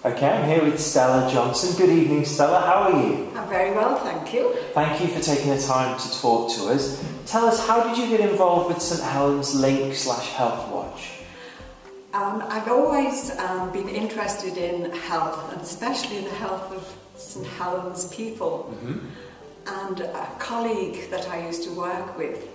Okay, I'm here with Stella Johnson. Good evening, Stella. How are you? I'm very well, thank you. Thank you for taking the time to talk to us. Tell us, how did you get involved with St Helens Link/Healthwatch? I've always been interested in health, and especially the health of St Helens people. And a colleague that I used to work with,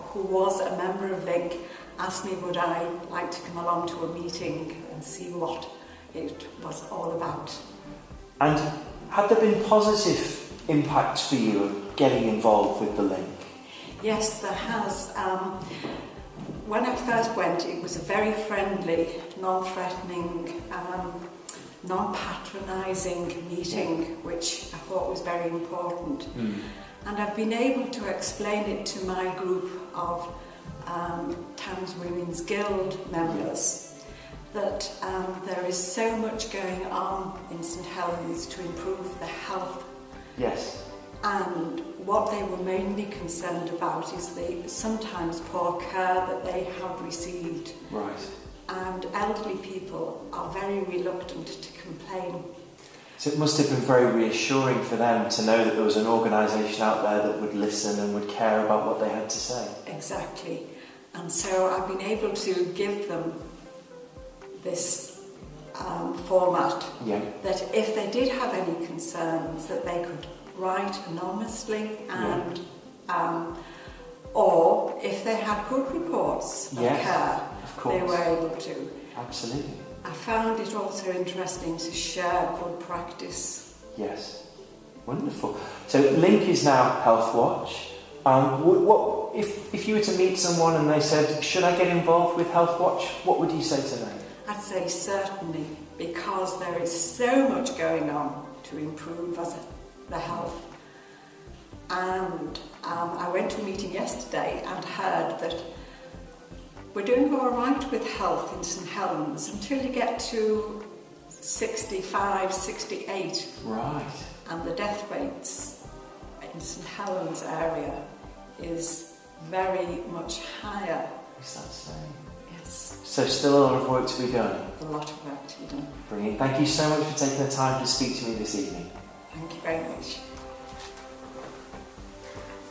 who was a member of Link, asked me would I like to come along to a meeting and see what it was all about. And have there been positive impacts for you of getting involved with the Link? Yes, there has. When I first went, it was a very friendly, non-threatening, non-patronising meeting, which I thought was very important. And I've been able to explain it to my group of Thames Women's Guild members that there is so much going on in St Helens to improve the health. Yes. And what they were mainly concerned about is the sometimes poor care that they have received. Right. And elderly people are very reluctant to complain. So it must have been very reassuring for them to know that there was an organisation out there that would listen and would care about what they had to say. Exactly. And so I've been able to give them this format that if they did have any concerns, that they could write anonymously, and or if they had good reports of care, they were able to. Absolutely. I found it also interesting to share good practice. Yes. Wonderful. So Link is now Healthwatch. What if you were to meet someone and they said, should I get involved with Healthwatch, what would you say to them? I'd say certainly, because there is so much going on to improve the health. And I went to a meeting yesterday and heard that we're doing all right with health in St Helens until you get to 65, 68. Right. And the death rates in St Helens area is very much higher. Is that so? Yes. So still a lot of work to be done? A lot of work to be done. Brilliant. Thank you so much for taking the time to speak to me this evening. Thank you very much.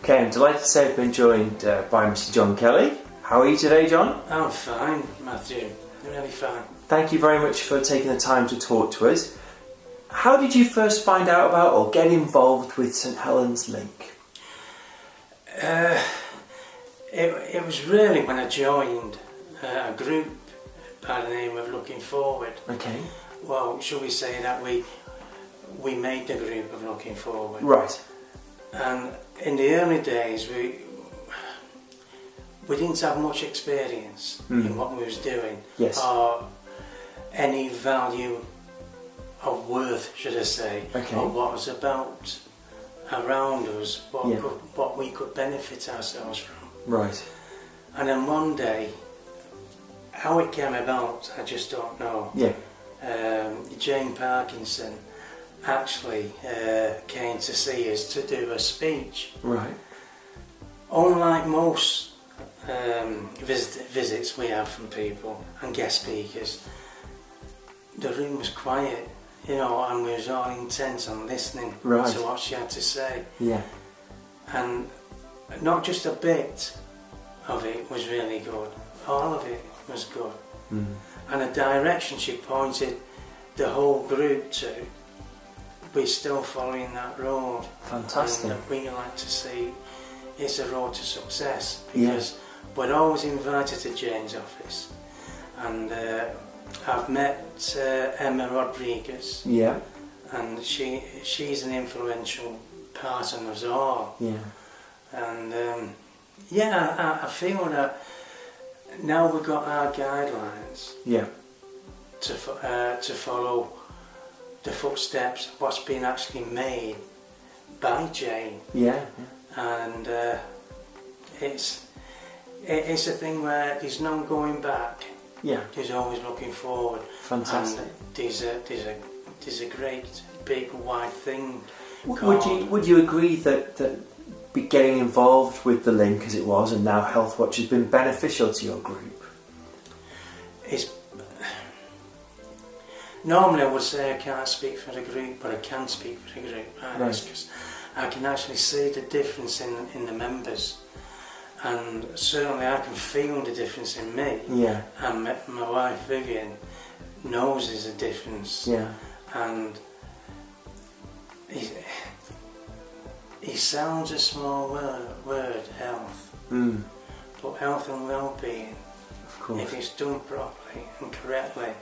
Okay, I'm delighted to say I've been joined by Mr. John Kelly. How are you today, John? I'm fine, Matthew. I'm really fine. Thank you very much for taking the time to talk to us. How did you first find out about or get involved with St Helens Link? It was really when I joined a group by the name of Looking Forward. Okay. Well, shall we say that we made the group of Looking Forward. Right. And in the early days we didn't have much experience in what we was doing. Yes. Or any value of worth, should I say, of what was about around us, what we could benefit ourselves from. Right. And then one day, how it came about, I just don't know. Yeah. Jane Parkinson actually came to see us to do a speech. Right. Unlike most visits we have from people and guest speakers, the room was quiet, you know, and we was all intent on listening to what she had to say. Yeah. And not just a bit of it was really good, all of it was good. And the direction she pointed the whole group to, we're still following that road. Fantastic. And we like to see it's a road to success, because we're always invited to Jane's office, and I've met Emma Rodriguez. Yeah. And she's an influential part of us all. Yeah. And I feel that now we've got our guidelines. Yeah. To follow the footsteps of what's been actually made by Jane. Yeah. And it's a thing where there's no going back. Yeah. There's always looking forward. Fantastic. And there's a great big wide thing. Would you agree that getting involved with the Link as it was, and now Healthwatch, has been beneficial to your group? normally I would say I can't speak for the group, but I can speak for the group, because I can actually see the difference in the members, and certainly I can feel the difference in me. Yeah. And my wife Vivian knows there's a difference. Yeah. And it sounds a small word, health. But health and well-being, of course, if it's done properly and correctly,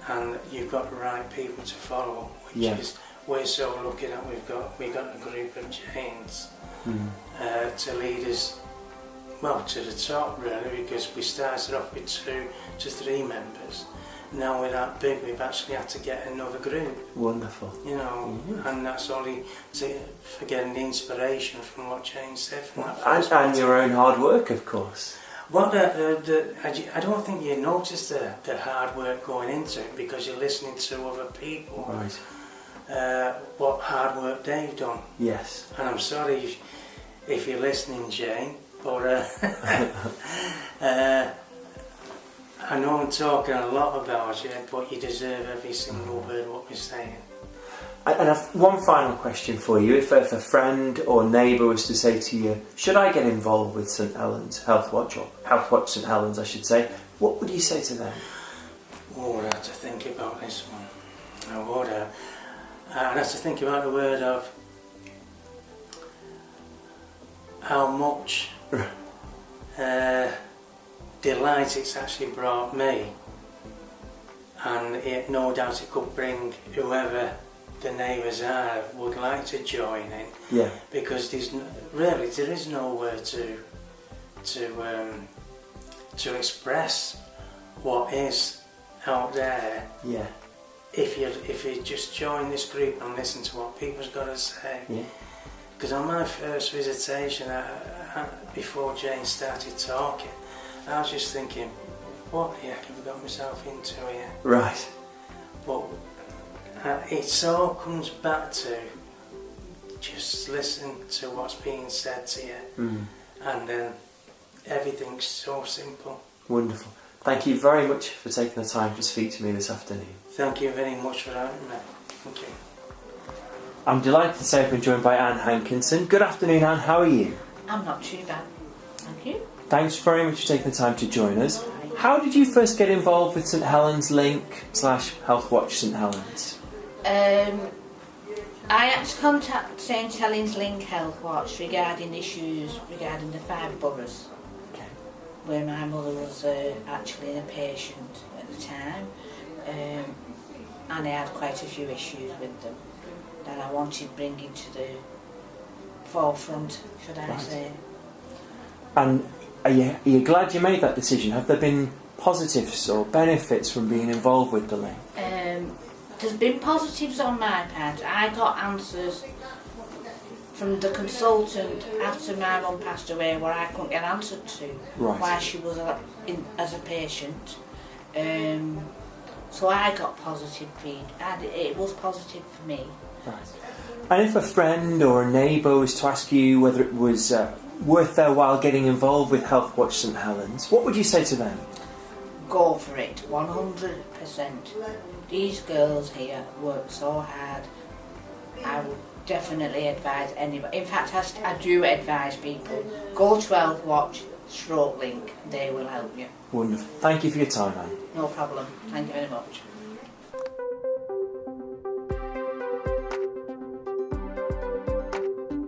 and you've got the right people to follow, which is, we're so lucky that we've got a group of Janes to lead us, well, to the top really, because we started off with 2 to 3 members. Now we're that big, we've actually had to get another group. Wonderful. You know, and that's only for getting the inspiration from what Jane said. From that and your own hard work, of course. Well, I don't think you notice the hard work going into it because you're listening to other people. Right. What hard work they've done. Yes. And I'm sorry if you're listening, Jane, but I know I'm talking a lot about you, but you deserve every single word what we're saying. And I've one final question for you. If a friend or neighbour was to say to you, should I get involved with St Helens Healthwatch, or Healthwatch St Helens I should say, what would you say to them? Oh, I'd have to think about this one. I would. I'd have to think about the word of how much delight it's actually brought me, and no doubt it could bring whoever the neighbours are would like to join in. Yeah. Because there is nowhere to express what is out there. Yeah. If you just join this group and listen to what people's got to say. Yeah. Because on my first visitation, before Jane started talking, I was just thinking, what the heck have I got myself into here? Right. But it all comes back to just listen to what's being said to you, and then everything's so simple. Wonderful. Thank you very much for taking the time to speak to me this afternoon. Thank you very much for having me. Thank you. I'm delighted to say I've been joined by Anne Hankinson. Good afternoon, Anne. How are you? I'm not too bad. Thank you. Thanks very much for taking the time to join us. How did you first get involved with St Helens Link / Healthwatch St Helens? I had to contact St Helens Link Healthwatch regarding issues regarding the 5 boroughs, where my mother was actually a patient at the time, and I had quite a few issues with them that I wanted bringing to the forefront, should I say. And are you glad you made that decision? Have there been positives or benefits from being involved with the link? There's been positives on my part. I got answers from the consultant after my mum passed away where I couldn't get answered to why she was as a patient. So I got positive feedback. It was positive for me. Right. And if a friend or a neighbour was to ask you whether it was worth their while getting involved with Healthwatch St Helens, what would you say to them? Go for it, 100%. These girls here work so hard. I would definitely advise anybody. In fact, I do advise people, go to Healthwatch / Link. They will help you. Wonderful. Thank you for your time, Anne. No problem. Thank you very much.